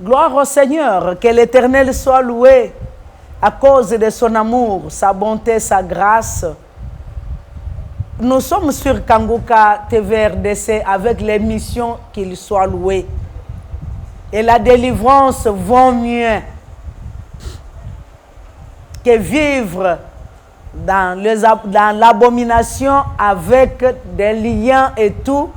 Gloire au Seigneur, que l'Éternel soit loué à cause de son amour, sa bonté, sa grâce. Nous sommes sur Kanguka TV RDC avec l'émission qu'il soit loué. Et la délivrance vaut mieux que vivre dans l'abomination avec des liens et tout.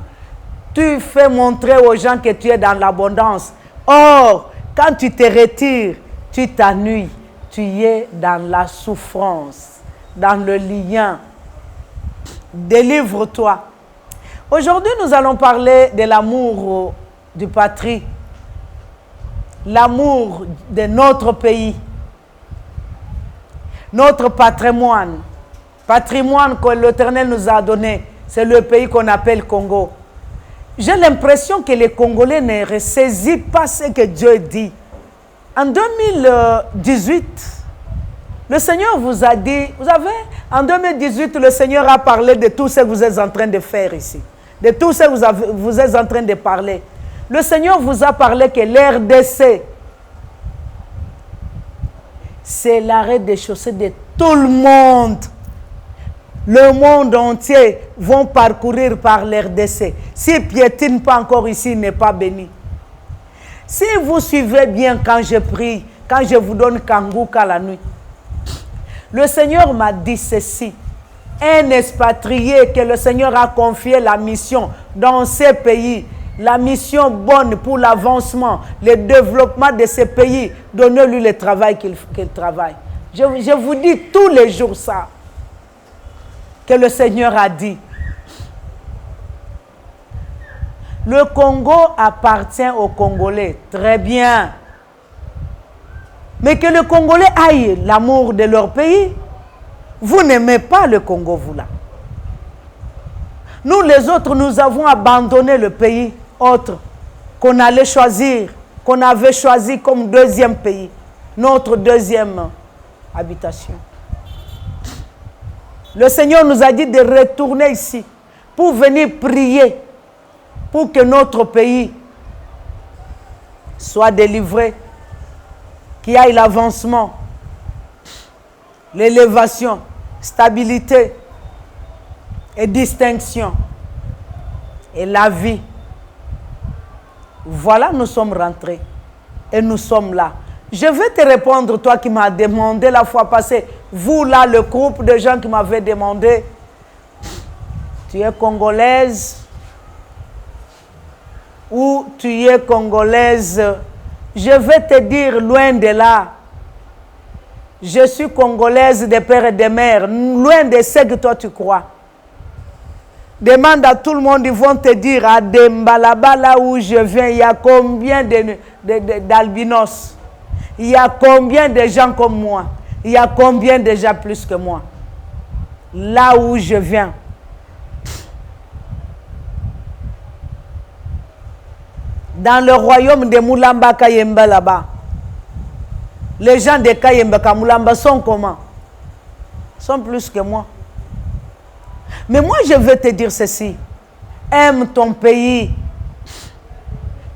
Tu fais montrer aux gens que tu es dans l'abondance. Or, quand tu te retires, tu t'ennuies. Tu es dans la souffrance, dans le lien. Délivre-toi. Aujourd'hui, nous allons parler de l'amour du patrie, l'amour de notre pays, notre patrimoine. Patrimoine que l'Éternel nous a donné, c'est le pays qu'on appelle Congo. J'ai l'impression que les Congolais ne ressaisissent pas ce que Dieu dit. En 2018, le Seigneur vous a dit, vous savez, en 2018, le Seigneur a parlé de tout ce que vous êtes en train de faire ici, de tout ce que vous êtes en train de parler. Le Seigneur vous a parlé que l'RDC, c'est l'arrêt des chaussées de tout le monde. Le monde entier vont parcourir par l'RDC. S'ils ne piétinent pas encore ici, il n'est pas béni. Si vous suivez bien quand je prie, quand je vous donne Kanguka la nuit, le Seigneur m'a dit ceci. Un expatrié que le Seigneur a confié la mission dans ces pays, la mission bonne pour l'avancement, le développement de ces pays, donnez-lui le travail qu'il travaille. Je vous dis tous les jours ça, que le Seigneur a dit. Le Congo appartient aux Congolais, très bien. Mais que le Congolais aille l'amour de leur pays. Vous n'aimez pas le Congo, vous là. Nous les autres, nous avons abandonné le pays autre qu'on allait choisir, qu'on avait choisi comme deuxième pays, notre deuxième habitation. Le Seigneur nous a dit de retourner ici pour venir prier pour que notre pays soit délivré, qu'il y ait l'avancement, l'élévation, stabilité et distinction et la vie. Voilà, nous sommes rentrés et nous sommes là. Je vais te répondre, toi qui m'as demandé la fois passée, vous là, le groupe de gens qui m'avaient demandé, tu es congolaise ou tu es congolaise? Je vais te dire, loin de là, je suis congolaise de père et de mère, loin de ce que toi tu crois. Demande à tout le monde, ils vont te dire, à Dembalaba, là où je viens, il y a combien d'albinos? Il y a combien de gens comme moi? Il y a combien de gens plus que moi? Là où je viens. Dans le royaume de Moulamba Kayemba là-bas, les gens de Kayemba Moulamba sont comment? Sont plus que moi. Mais moi, je veux te dire ceci. Aime ton pays.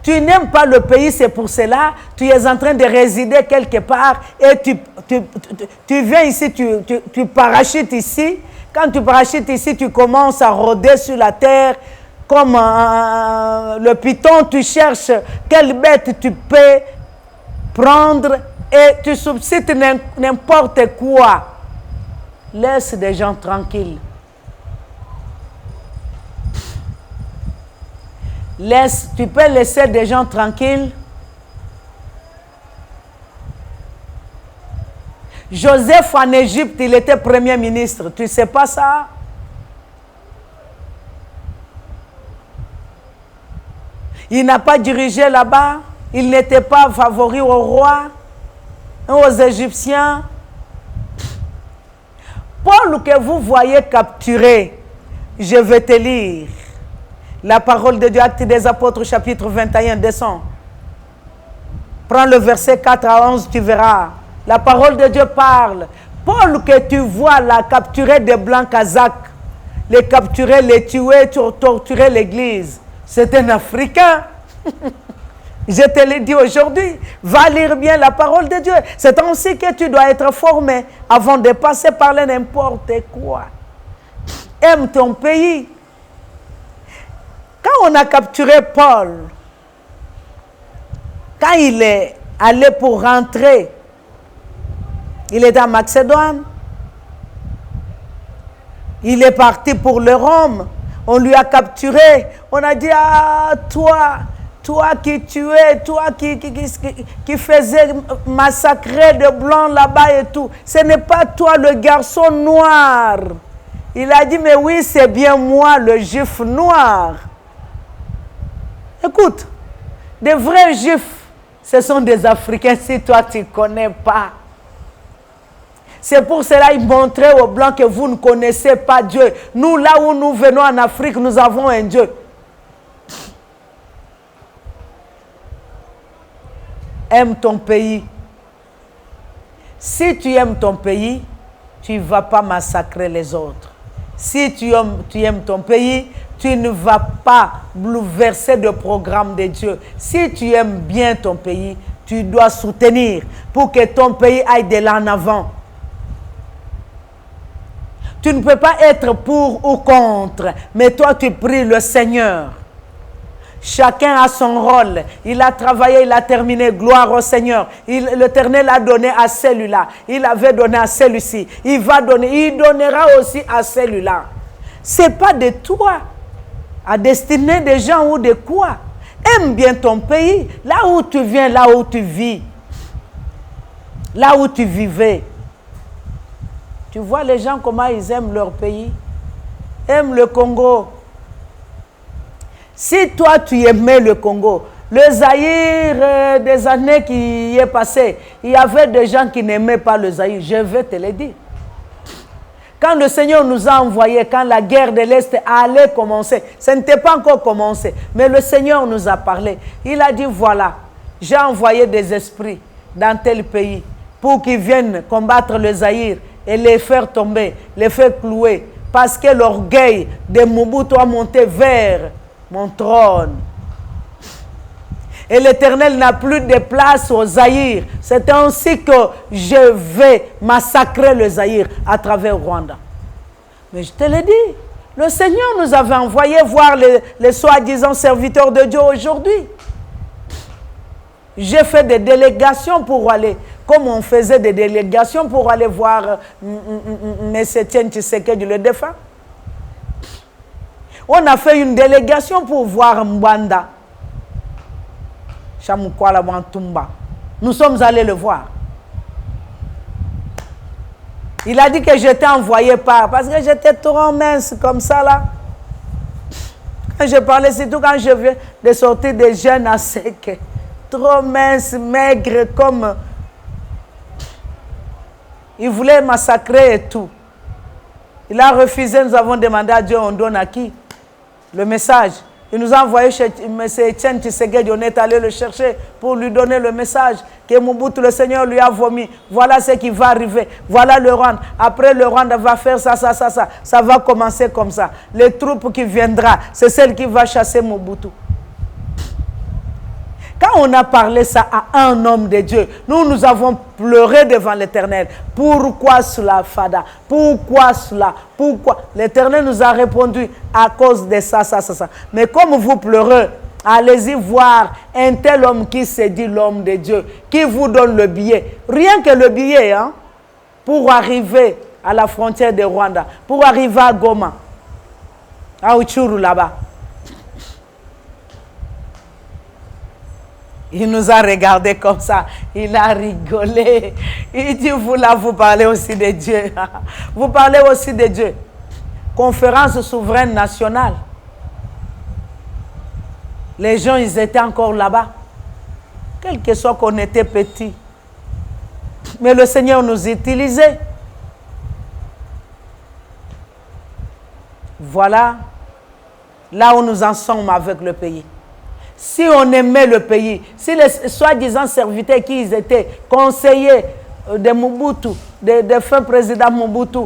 Tu n'aimes pas le pays, c'est pour cela. Tu es en train de résider quelque part et tu viens ici, tu parachutes ici. Quand tu parachutes ici, tu commences à rôder sur la terre comme le python. Tu cherches quelle bête tu peux prendre et tu substitues n'importe quoi. Laisse des gens tranquilles. Tu peux laisser des gens tranquilles. Joseph en Égypte, il était premier ministre. Tu ne sais pas ça? Il n'a pas dirigé là-bas. Il n'était pas favori au roi, aux Égyptiens. Paul que vous voyez capturé, je vais te lire. La parole de Dieu, Actes des Apôtres, chapitre 21, descend. Prends le verset 4 à 11, tu verras. La parole de Dieu parle. Paul que tu vois là, capturer des blancs kazakhs, les capturer, les tuer, torturer l'église. C'est un Africain. Je te l'ai dit aujourd'hui, va lire bien la parole de Dieu. C'est ainsi que tu dois être formé avant de passer par n'importe quoi. Aime ton pays. Quand on a capturé Paul, quand il est allé pour rentrer, il est en Macédoine, il est parti pour le Rome, on lui a capturé, on a dit, ah, toi qui tuais, toi qui faisais massacrer de blancs là-bas et tout, ce n'est pas toi le garçon noir. Il a dit, mais oui, c'est bien moi, le juif noir. Écoute, des vrais juifs, ce sont des Africains si toi tu ne connais pas. C'est pour cela qu'il montrait aux Blancs que vous ne connaissez pas Dieu. Nous, là où nous venons en Afrique, nous avons un Dieu. Aime ton pays. Si tu aimes ton pays, tu ne vas pas massacrer les autres. Si tu aimes ton pays, tu ne vas pas bouleverser le programme de Dieu. Si tu aimes bien ton pays, tu dois soutenir pour que ton pays aille de là en avant. Tu ne peux pas être pour ou contre, mais toi tu pries le Seigneur. Chacun a son rôle. Il a travaillé, il a terminé. Gloire au Seigneur. L'Éternel a donné à celui-là. Il avait donné à celui-ci. Il va donner. Il donnera aussi à celui-là. Ce n'est pas de toi, à destiner des gens ou de quoi. Aime bien ton pays. Là où tu viens, là où tu vis. Là où tu vivais. Tu vois les gens comment ils aiment leur pays. Aiment le Congo. Si toi tu aimais le Congo, le Zaïre des années qui y est passé, il y avait des gens qui n'aimaient pas le Zaïre. Je vais te le dire. Quand le Seigneur nous a envoyés, quand la guerre de l'Est allait commencer, ça n'était pas encore commencé, mais le Seigneur nous a parlé. Il a dit, voilà, j'ai envoyé des esprits dans tel pays pour qu'ils viennent combattre le Zaïre et les faire tomber, les faire clouer, parce que l'orgueil de Mobutu a monté vers mon trône. Et l'Éternel n'a plus de place au Zaïre. C'est ainsi que je vais massacrer le Zaïre à travers Rwanda. Mais je te l'ai dit, le Seigneur nous avait envoyé voir les soi-disant serviteurs de Dieu aujourd'hui. J'ai fait des délégations pour aller, comme on faisait des délégations pour aller voir M. Etienne Tshisekedi, le défunt. On a fait une délégation pour voir Mbanda. Chamukwala Bantumba. Nous sommes allés le voir. Il a dit que j'étais envoyé parce que j'étais trop mince comme ça là. Quand je parlais, surtout quand je viens de sortir des jeunes à sec. Trop mince, maigre comme... Il voulait massacrer et tout. Il a refusé, nous avons demandé à Dieu, on donne à qui? Le message. Il nous a envoyé chez M. Etienne Tshisekedi, on est allé le chercher pour lui donner le message que Mobutu, le Seigneur, lui a vomi. Voilà ce qui va arriver. Voilà le Rwanda. Après, le Rwanda va faire ça. Ça va commencer comme ça. Les troupes qui viendront, c'est celle qui va chasser Mobutu. Quand on a parlé ça à un homme de Dieu, nous avons pleuré devant l'Éternel. Pourquoi cela, Fada? Pourquoi cela? Pourquoi? L'Éternel nous a répondu à cause de ça. Mais comme vous pleurez, allez-y voir un tel homme qui se dit l'homme de Dieu, qui vous donne le billet. Rien que le billet, hein, pour arriver à la frontière de Rwanda, pour arriver à Goma, à Uchuru là-bas. Il nous a regardé comme ça. Il a rigolé. Il dit, vous là, vous parlez aussi de Dieu. Vous parlez aussi de Dieu. Conférence souveraine nationale. Les gens, ils étaient encore là-bas. Quel que soit qu'on était petit. Mais le Seigneur nous utilisait. Voilà là où nous en sommes avec le pays. Si on aimait le pays, si les soi-disant serviteurs qui étaient conseillers de Mobutu, de fin président Mobutu,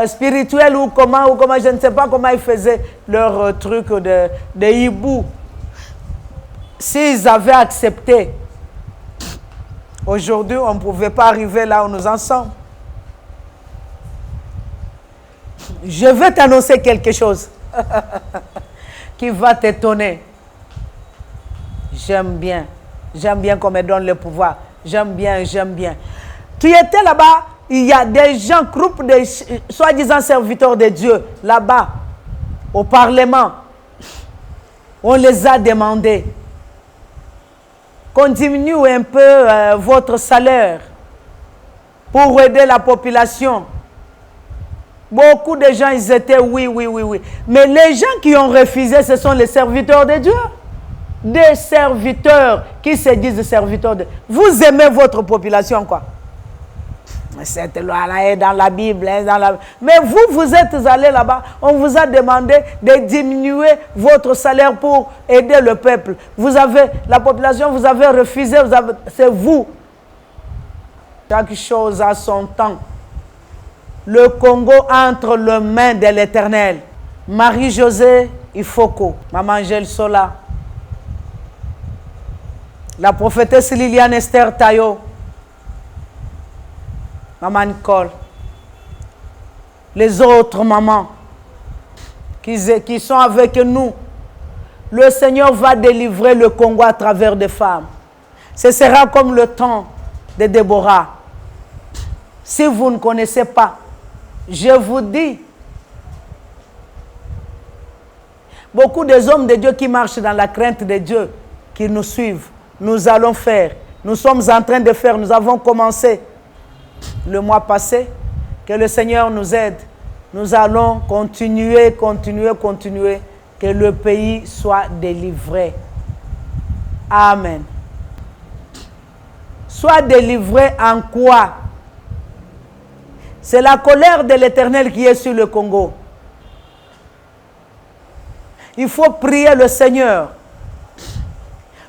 spirituel ou comment, je ne sais pas comment ils faisaient leur truc de hibou. s'ils avaient accepté, aujourd'hui, on ne pouvait pas arriver là où nous en sommes. Je vais t'annoncer quelque chose qui va t'étonner. J'aime bien qu'on me donne le pouvoir. J'aime bien. Tu étais là-bas, il y a des gens, groupes de soi-disant serviteurs de Dieu, là-bas, au Parlement. On les a demandé qu'on diminue un peu votre salaire pour aider la population. Beaucoup de gens, ils étaient oui. Mais les gens qui ont refusé, ce sont les serviteurs de Dieu. Des serviteurs qui se disent serviteurs de Dieu. Vous aimez votre population, quoi. Cette loi-là est dans la Bible. Mais vous êtes allés là-bas, on vous a demandé de diminuer votre salaire pour aider le peuple. La population, vous avez refusé, c'est vous. Chaque chose a son temps. Le Congo entre les mains de l'Éternel. Marie-Josée Ifoko, Maman Angèle Sola, la prophétesse Liliane Esther Tayo, Maman Nicole, les autres mamans qui sont avec nous. Le Seigneur va délivrer le Congo à travers des femmes. Ce sera comme le temps de Déborah. Si vous ne connaissez pas, je vous dis, beaucoup des hommes de Dieu qui marchent dans la crainte de Dieu, qui nous suivent, nous allons faire. Nous sommes en train de faire, nous avons commencé le mois passé. Que le Seigneur nous aide. Nous allons continuer, que le pays soit délivré. Amen. Soit délivré en quoi? C'est la colère de l'Éternel qui est sur le Congo. Il faut prier le Seigneur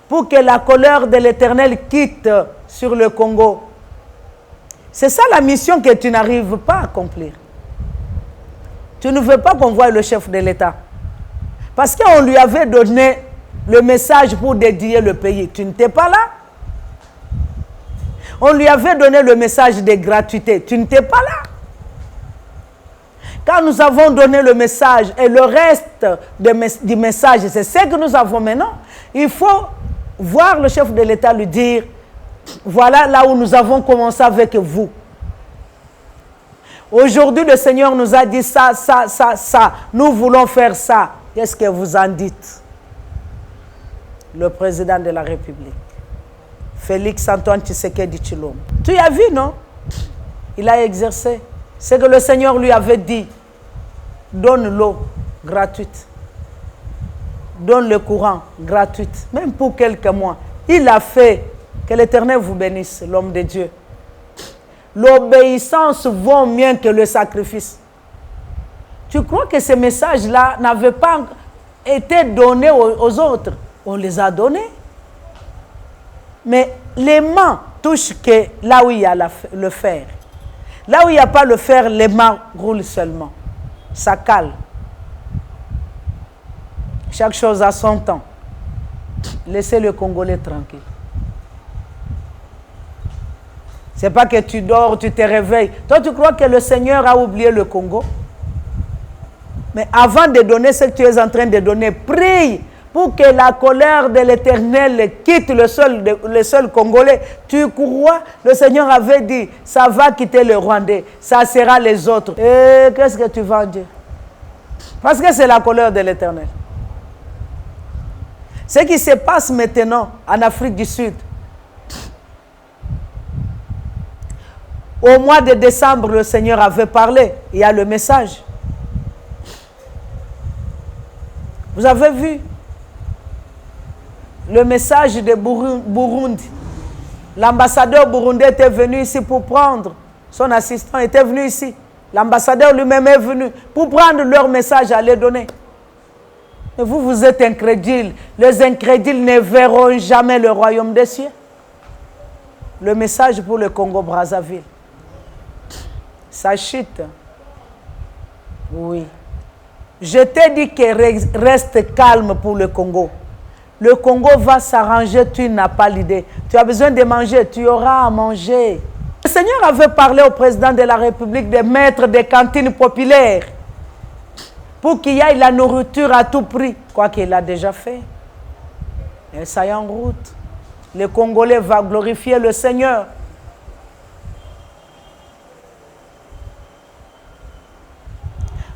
pour que la colère de l'Éternel quitte sur le Congo. C'est ça la mission que tu n'arrives pas à accomplir. Tu ne veux pas qu'on voie le chef de l'État. Parce qu'on lui avait donné le message pour dédier le pays. Tu n'étais pas là. On lui avait donné le message de gratuité. Tu n'étais pas là. Quand nous avons donné le message et le reste du message, c'est ce que nous avons maintenant. Il faut voir le chef de l'État lui dire, voilà là où nous avons commencé avec vous. Aujourd'hui, le Seigneur nous a dit ça. Nous voulons faire ça. Qu'est-ce que vous en dites? Le président de la République, Félix Antoine Tshisekedi Tshilombo. Tu as vu, non? Il a exercé ce que le Seigneur lui avait dit. Donne l'eau gratuite. Donne le courant gratuite. Même pour quelques mois. Il a fait. Que l'Éternel vous bénisse, l'homme de Dieu. L'obéissance vaut mieux que le sacrifice. Tu crois que ces messages-là n'avaient pas été donnés aux autres? On les a donnés. Mais les mains touchent que là où il y a le fer. Là où il n'y a pas le fer, les mains roulent seulement. Ça cale. Chaque chose a son temps. Laissez le Congolais tranquille. Ce n'est pas que tu dors, tu te réveilles. Toi, tu crois que le Seigneur a oublié le Congo? Mais avant de donner ce que tu es en train de donner, prie pour que la colère de l'Éternel quitte le seul Congolais. Tu crois? Le Seigneur avait dit, ça va quitter le Rwandais, ça sera les autres. Et qu'est-ce que tu vas dire? Parce que c'est la colère de l'Éternel. Ce qui se passe maintenant en Afrique du Sud, au mois de décembre, le Seigneur avait parlé. Il y a le message. Vous avez vu le message de Burundi. L'ambassadeur burundais était venu ici pour prendre. Son assistant était venu ici. L'ambassadeur lui-même est venu pour prendre leur message à les donner. Mais vous êtes incrédules. Les incrédules ne verront jamais le royaume des cieux. Le message pour le Congo-Brazzaville. Ça chute. Oui. Je t'ai dit que reste calme pour le Congo. Le Congo va s'arranger, tu n'as pas l'idée. Tu as besoin de manger, tu auras à manger. Le Seigneur avait parlé au président de la République de mettre des cantines populaires pour qu'il y ait la nourriture à tout prix, quoi qu'il a déjà fait. Et ça y est en route. Les Congolais vont glorifier le Seigneur.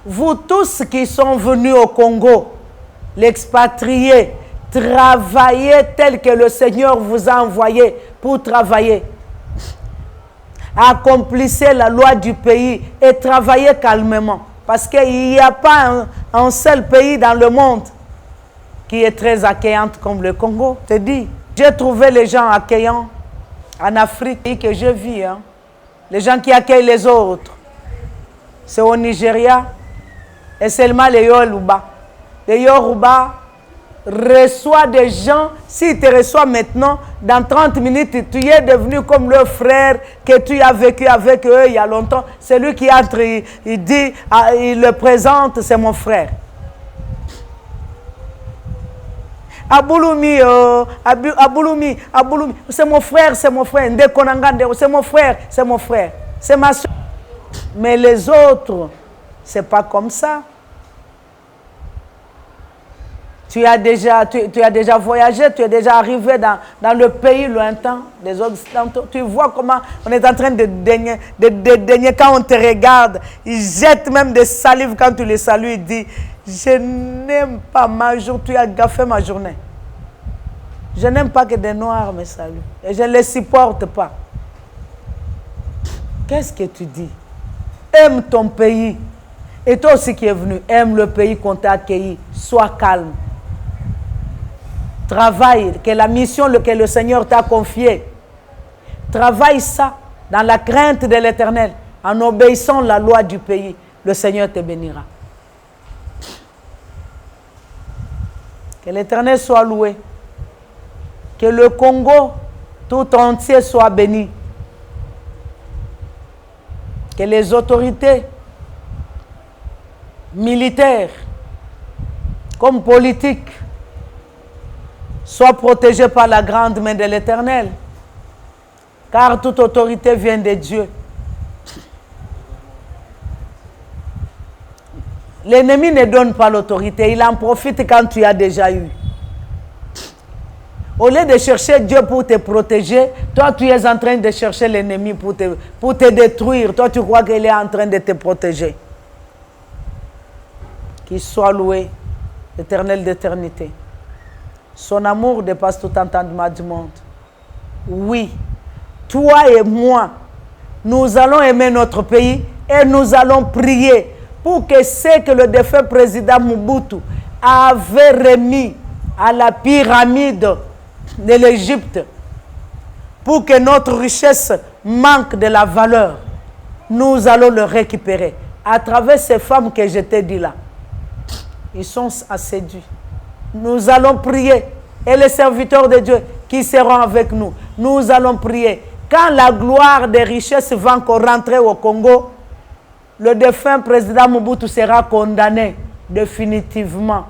Vous tous qui sont venus au Congo, l'expatriés, travaillez tel que le Seigneur vous a envoyé pour travailler. Accomplissez la loi du pays et travaillez calmement. Parce qu'il n'y a pas un seul pays dans le monde qui est très accueillant comme le Congo. Je te dis, j'ai trouvé les gens accueillants en Afrique que je vis. Hein. Les gens qui accueillent les autres. C'est au Nigeria et seulement les Yoruba. Les Yoruba reçoivent des gens. S'ils te reçoivent maintenant, dans 30 minutes, tu es devenu comme leur frère que tu as vécu avec eux il y a longtemps. C'est lui qui entre, il dit, il le présente, c'est mon frère. Abouloumi, c'est mon frère, c'est mon frère. Ndekonangande, c'est mon frère, c'est mon frère. C'est ma soeur. Mais les autres, c'est pas comme ça. Tu as déjà voyagé, tu es déjà arrivé dans le pays lointain des Occidentaux. Tu vois comment on est en train de dénier quand on te regarde. Ils jettent même des salives quand tu les salues. Ils disent, je n'aime pas ma journée, tu as gaffé ma journée. Je n'aime pas que des Noirs me saluent. Et je ne les supporte pas. Qu'est-ce que tu dis? Aime ton pays. Et toi aussi qui es venu, aime le pays qu'on t'a accueilli. Sois calme. Travaille, que la mission que le Seigneur t'a confiée, travaille ça dans la crainte de l'Éternel, en obéissant la loi du pays. Le Seigneur te bénira. Que l'Éternel soit loué. Que le Congo tout entier soit béni. Que les autorités militaires comme politiques soient protégées par la grande main de l'Éternel. Car toute autorité vient de Dieu. L'ennemi ne donne pas l'autorité, il en profite quand tu as déjà eu. Au lieu de chercher Dieu pour te protéger, toi tu es en train de chercher l'ennemi pour te détruire. Toi tu crois qu'il est en train de te protéger. Qu'il soit loué, l'Éternel d'éternité. Son amour dépasse tout entendement du monde. Oui, toi et moi, nous allons aimer notre pays et nous allons prier pour que ce que le défunt président Mobutu avait remis à la pyramide de l'Égypte, pour que notre richesse manque de la valeur, nous allons le récupérer à travers ces femmes que je t'ai dit là. Ils sont séduits. Nous allons prier et les serviteurs de Dieu qui seront avec nous, nous allons prier. Quand la gloire des richesses va encore rentrer au Congo, le défunt président Mobutu sera condamné définitivement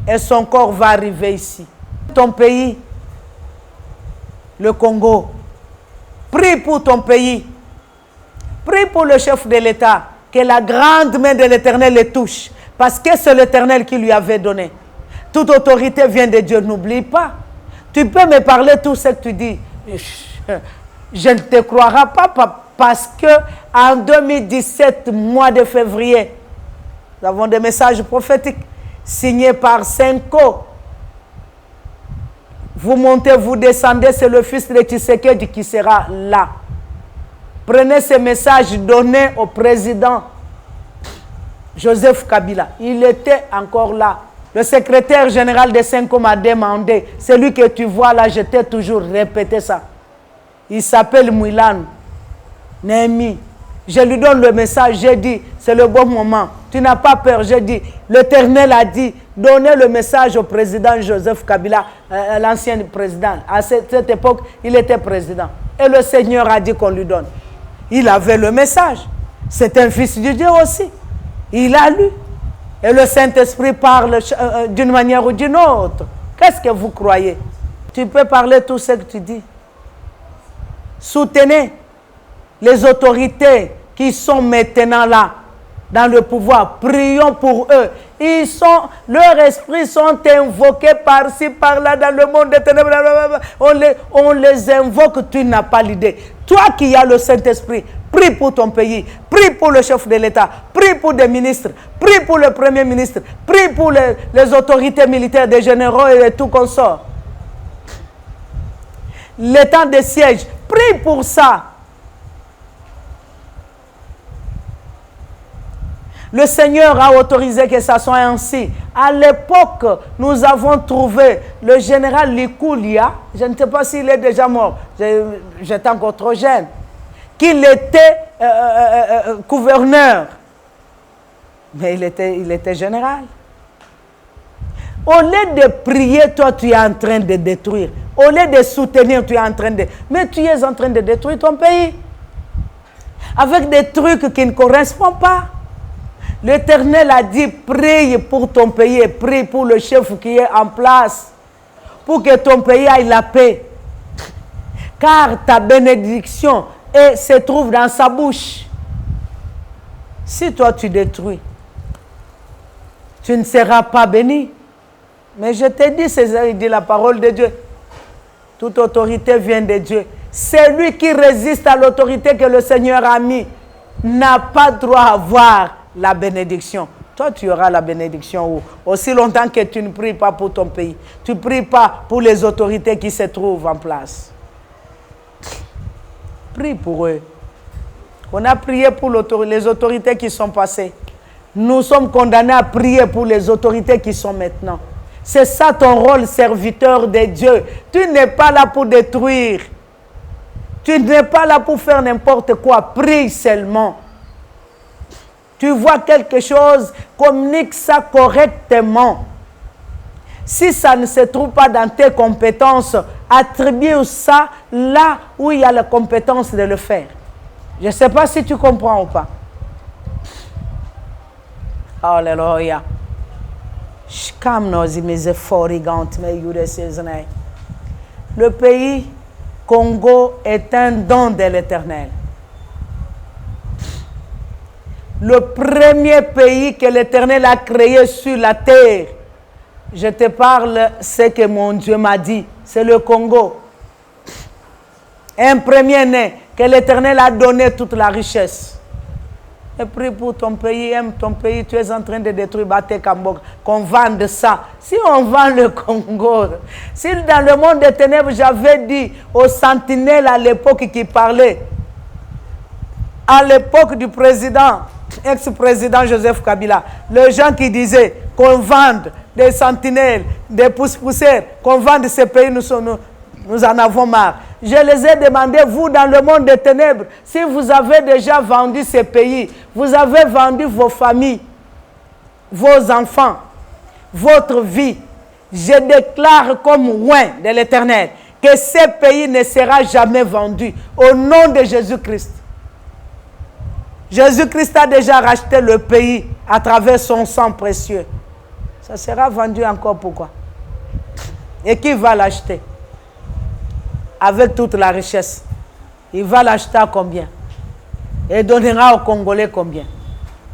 et son corps va arriver ici. Ton pays, le Congo, prie pour ton pays, prie pour le chef de l'État, que la grande main de l'Éternel le touche, parce que c'est l'Éternel qui lui avait donné. Toute autorité vient de Dieu, n'oublie pas. Tu peux me parler tout ce que tu dis. Je ne te croirai pas parce que en 2017, mois de février, nous avons des messages prophétiques signés par Senko. Vous montez, vous descendez, c'est le fils de Tshisekedi qui sera là. Prenez ces messages donnés au président Joseph Kabila. Il était encore là. Le secrétaire général de Senko m'a demandé, celui que tu vois là, je t'ai toujours répété ça. Il s'appelle Mouilan Némi. Je lui donne le message, j'ai dit, c'est le bon moment. Tu n'as pas peur, j'ai dit. L'Éternel a dit, donnez le message au président Joseph Kabila, l'ancien président. À cette époque, il était président. Et le Seigneur a dit qu'on lui donne. Il avait le message. C'est un fils de Dieu aussi. Il a lu. Et le Saint-Esprit parle d'une manière ou d'une autre. Qu'est-ce que vous croyez? Tu peux parler tout ce que tu dis. Soutenez les autorités qui sont maintenant là, dans le pouvoir. Prions pour eux. Leurs esprits sont invoqués par-ci, par-là, dans le monde des ténèbres. On les invoque, tu n'as pas l'idée. Toi qui as le Saint-Esprit, prie pour ton pays, prie pour le chef de l'État, prie pour des ministres, prie pour le Premier ministre, prie pour les autorités militaires, des généraux et tout consort. L'état de siège, prie pour ça. Le Seigneur a autorisé que ça soit ainsi. À l'époque, nous avons trouvé le général Likoulia, je ne sais pas s'il est déjà mort, j'étais encore trop jeune, qu'il était gouverneur. Mais il était général. Au lieu de prier, toi, tu es en train de détruire. Au lieu de soutenir, tu es en train de... Mais tu es en train de détruire ton pays. Avec des trucs qui ne correspondent pas. L'Éternel a dit, prie pour ton pays et prie pour le chef qui est en place. Pour que ton pays ait la paix. Car ta bénédiction se trouve dans sa bouche. Si toi tu détruis, tu ne seras pas béni. Mais je t'ai dit, César, il dit la parole de Dieu. Toute autorité vient de Dieu. Celui qui résiste à l'autorité que le Seigneur a mis n'a pas droit à avoir la bénédiction. Toi, tu auras la bénédiction aussi longtemps que tu ne pries pas pour ton pays. Tu ne pries pas pour les autorités qui se trouvent en place. Prie pour eux. On a prié pour les autorités qui sont passées. Nous sommes condamnés à prier pour les autorités qui sont maintenant. C'est ça ton rôle, serviteur de Dieu. Tu n'es pas là pour détruire. Tu n'es pas là pour faire n'importe quoi. Prie seulement. Tu vois quelque chose, communique ça correctement. Si ça ne se trouve pas dans tes compétences, attribue ça là où il y a la compétence de le faire. Je ne sais pas si tu comprends ou pas. Alléluia. Le pays Congo est un don de l'Éternel. Le premier pays que l'Éternel a créé sur la terre, je te parle ce que mon Dieu m'a dit, c'est le Congo. Un premier-né que l'Éternel a donné toute la richesse. Et prie pour ton pays, aime ton pays, tu es en train de détruire Baté Kambok, qu'on vende ça. Si on vend le Congo, si dans le monde des ténèbres, j'avais dit aux sentinelles à l'époque qui parlaient, à l'époque du président, ex-président Joseph Kabila, les gens qui disaient qu'on vende des sentinelles, des pousse-poussières, qu'on vende ces pays, nous en avons marre. Je les ai demandé, vous, dans le monde des ténèbres, si vous avez déjà vendu ces pays, vous avez vendu vos familles, vos enfants, votre vie, je déclare comme loin de l'Éternel que ces pays ne sera jamais vendu au nom de Jésus-Christ. Jésus-Christ a déjà racheté le pays à travers son sang précieux. Ça sera vendu encore pourquoi? Et qui va l'acheter? Avec toute la richesse. Il va l'acheter à combien? Et donnera aux Congolais combien?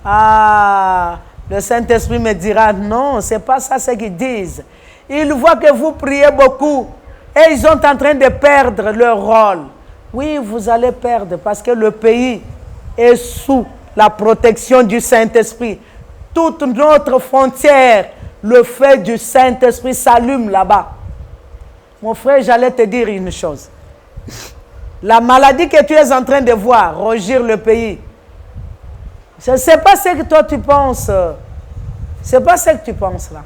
Ah, le Saint-Esprit me dira, non, ce n'est pas ça ce qu'ils disent. Ils voient que vous priez beaucoup et ils sont en train de perdre leur rôle. Oui, vous allez perdre parce que le pays est sous la protection du Saint-Esprit. Toute notre frontière, le feu du Saint-Esprit s'allume là-bas. Mon frère, j'allais te dire une chose. La maladie que tu es en train de voir rougir le pays, ce n'est pas ce que toi tu penses. Ce n'est pas ce que tu penses là.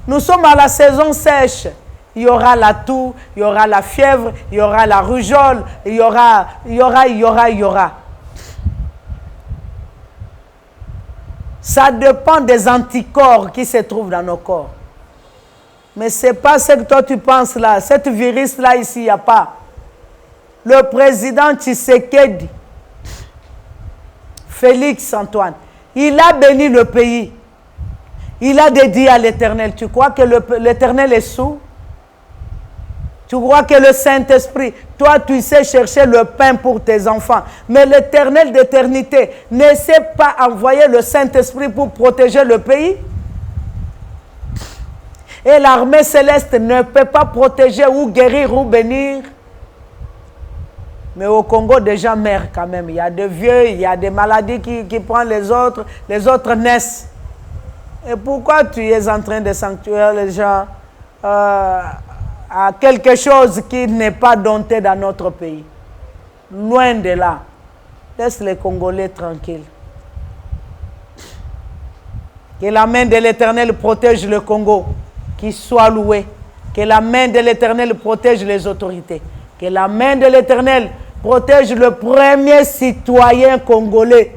Nous sommes à la saison sèche. Il y aura la toux, il y aura la fièvre, il y aura la rougeole, il y aura. Ça dépend des anticorps qui se trouvent dans nos corps. Mais ce n'est pas ce que toi tu penses là. Cette virus-là ici, il n'y a pas. Le président Tshisekedi, Félix Antoine, il a béni le pays. Il a dédié à l'Éternel. Tu crois que l'Éternel est sourd? Tu crois que le Saint-Esprit, toi tu sais chercher le pain pour tes enfants, mais l'Éternel d'éternité ne sait pas envoyer le Saint-Esprit pour protéger le pays? Et l'armée céleste ne peut pas protéger ou guérir ou bénir. Mais au Congo, des gens meurent quand même. Il y a des vieux, il y a des maladies qui prennent les autres naissent. Et pourquoi tu es en train de sanctuer les gens à quelque chose qui n'est pas dompté dans notre pays? Loin de là. Laisse les Congolais tranquilles. Que la main de l'Éternel protège le Congo. Qu'il soit loué. Que la main de l'Éternel protège les autorités. Que la main de l'Éternel protège le premier citoyen congolais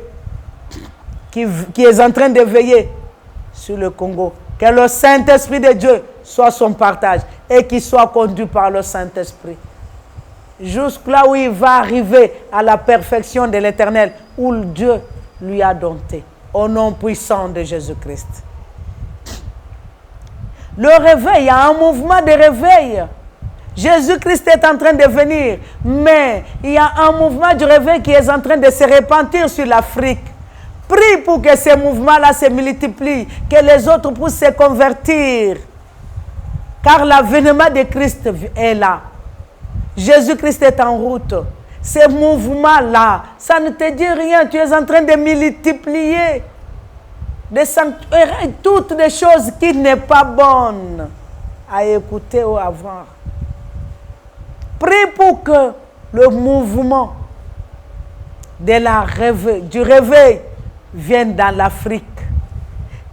qui est en train de veiller sur le Congo. Que le Saint-Esprit de Dieu soit son partage et qu'il soit conduit par le Saint-Esprit. Jusque là où il va arriver à la perfection de l'Éternel, où Dieu lui a dompté. Au nom puissant de Jésus-Christ. Le réveil, il y a un mouvement de réveil. Jésus-Christ est en train de venir, mais il y a un mouvement du réveil qui est en train de se répandre sur l'Afrique. Prie pour que ces mouvements-là se multiplient, que les autres puissent se convertir. Car l'avènement de Christ est là. Jésus-Christ est en route. Ces mouvements-là, ça ne te dit rien. Tu es en train de multiplier, de sanctuaires, toutes les choses qui n'est pas bonnes à écouter ou à voir. Prie pour que le mouvement du réveil vienne dans l'Afrique.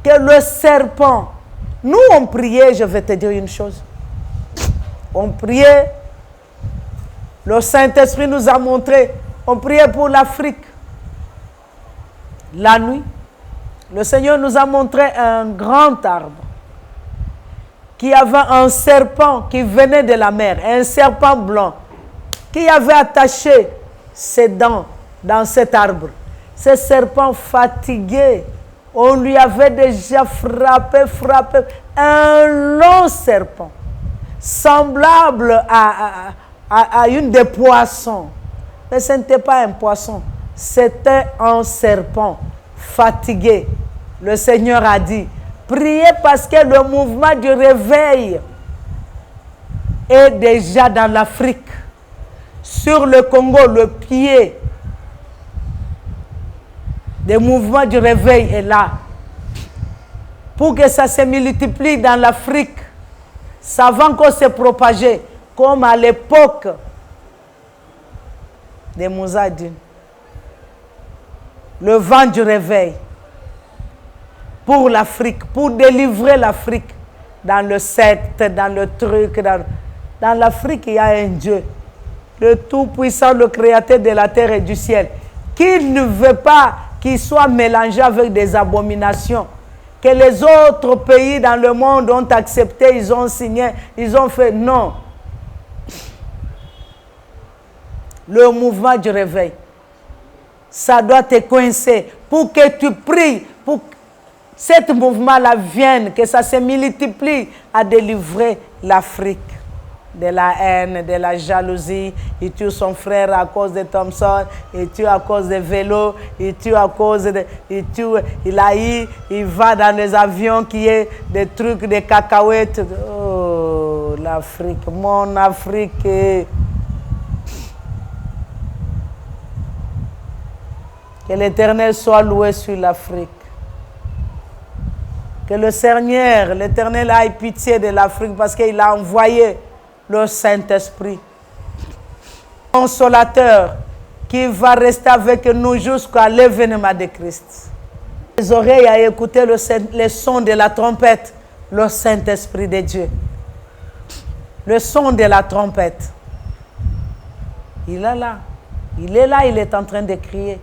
Que le serpent, nous on priait, je vais te dire une chose. On priait, le Saint-Esprit nous a montré, on priait pour l'Afrique. La nuit, le Seigneur nous a montré un grand arbre qui avait un serpent qui venait de la mer, un serpent blanc, qui avait attaché ses dents dans cet arbre. Ce serpent fatigué, on lui avait déjà frappé, un long serpent, semblable à une des poissons. Mais ce n'était pas un poisson, c'était un serpent fatigué. Le Seigneur a dit, priez parce que le mouvement du réveil est déjà dans l'Afrique. Sur le Congo, le pied des mouvements du réveil est là. Pour que ça se multiplie dans l'Afrique, ça va encore se propager comme à l'époque des Mouzadines. Le vent du réveil pour l'Afrique, pour délivrer l'Afrique dans le secte, dans le truc. Dans l'Afrique, il y a un Dieu, le Tout-Puissant, le Créateur de la terre et du ciel, qui ne veut pas qu'il soit mélangé avec des abominations que les autres pays dans le monde ont accepté, ils ont signé, ils ont fait. Non. Le mouvement du réveil, ça doit te coincer pour que tu pries, pour que ce mouvement-là vienne, que ça se multiplie à délivrer l'Afrique de la haine, de la jalousie. Il tue son frère à cause de Thompson, il tue à cause des vélos, il tue à cause de... Il va dans les avions qui est des trucs, des cacahuètes. Oh, l'Afrique, mon Afrique. Que l'Éternel soit loué sur l'Afrique. Que le Seigneur, l'Éternel, ait pitié de l'Afrique parce qu'il a envoyé le Saint-Esprit, consolateur, qui va rester avec nous jusqu'à l'événement de Christ. Les oreilles à écouter le son de la trompette, le Saint-Esprit de Dieu. Le son de la trompette. Il est là. Il est là, il est en train de crier.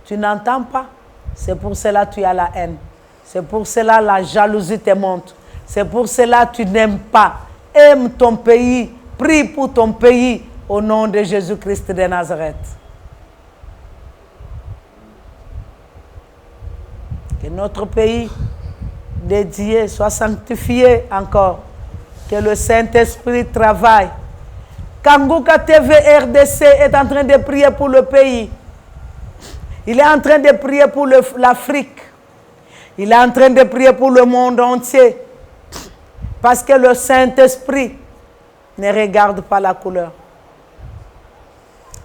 Tu n'entends pas. C'est pour cela que tu as la haine. C'est pour cela que la jalousie te monte. C'est pour cela que tu n'aimes pas. Aime ton pays. Prie pour ton pays au nom de Jésus-Christ de Nazareth. Que notre pays dédié, sois sanctifié encore. Que le Saint-Esprit travaille. Kanguka TV RDC est en train de prier pour le pays. Il est en train de prier pour l'Afrique. Il est en train de prier pour le monde entier. Parce que le Saint-Esprit ne regarde pas la couleur.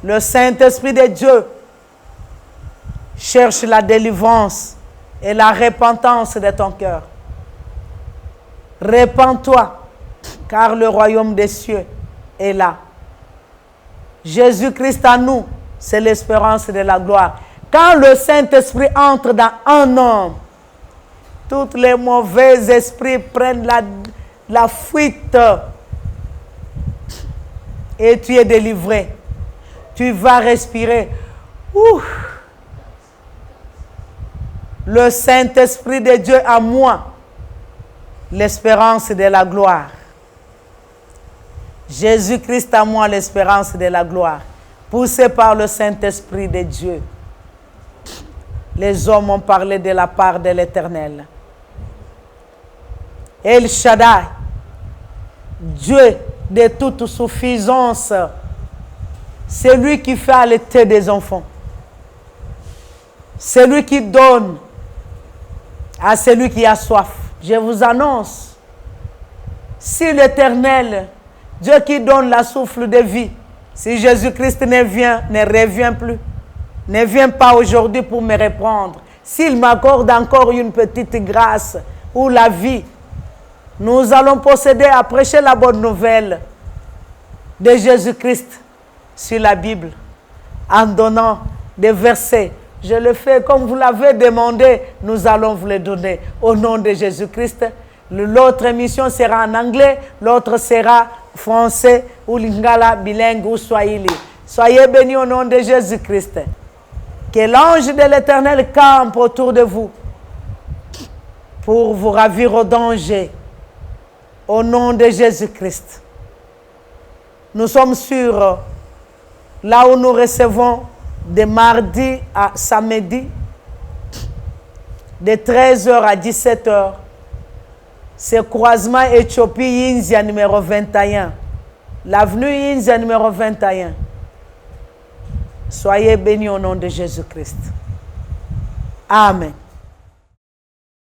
Le Saint-Esprit de Dieu cherche la délivrance et la repentance de ton cœur. Répands-toi, car le royaume des cieux est là. Jésus-Christ en nous, c'est l'espérance de la gloire. Quand le Saint-Esprit entre dans un homme, tous les mauvais esprits prennent la fuite et tu es délivré. Tu vas respirer. Ouh. Le Saint-Esprit de Dieu en moi, l'espérance de la gloire. Jésus-Christ en moi, l'espérance de la gloire. Poussé par le Saint-Esprit de Dieu. Les hommes ont parlé de la part de l'Éternel. El Shaddai, Dieu de toute suffisance, c'est lui qui fait allaiter des enfants. C'est lui qui donne à celui qui a soif. Je vous annonce, si l'Éternel, Dieu qui donne la souffle de vie, si Jésus-Christ ne revient plus, ne vient pas aujourd'hui pour me reprendre, s'il m'accorde encore une petite grâce ou la vie, nous allons procéder à prêcher la bonne nouvelle de Jésus-Christ sur la Bible en donnant des versets. Je le fais comme vous l'avez demandé, nous allons vous les donner au nom de Jésus-Christ. L'autre émission sera en anglais, l'autre sera français ou lingala, bilingue ou swahili. Soyez bénis au nom de Jésus-Christ. Que l'ange de l'Éternel campe autour de vous pour vous ravir au danger. Au nom de Jésus-Christ. Nous sommes sûrs, là où nous recevons de mardi à samedi, de 13h à 17h, c'est croisement Éthiopie-Inzia numéro 21. L'avenue Inzia numéro 21. Soyez bénis au nom de Jésus-Christ. Amen.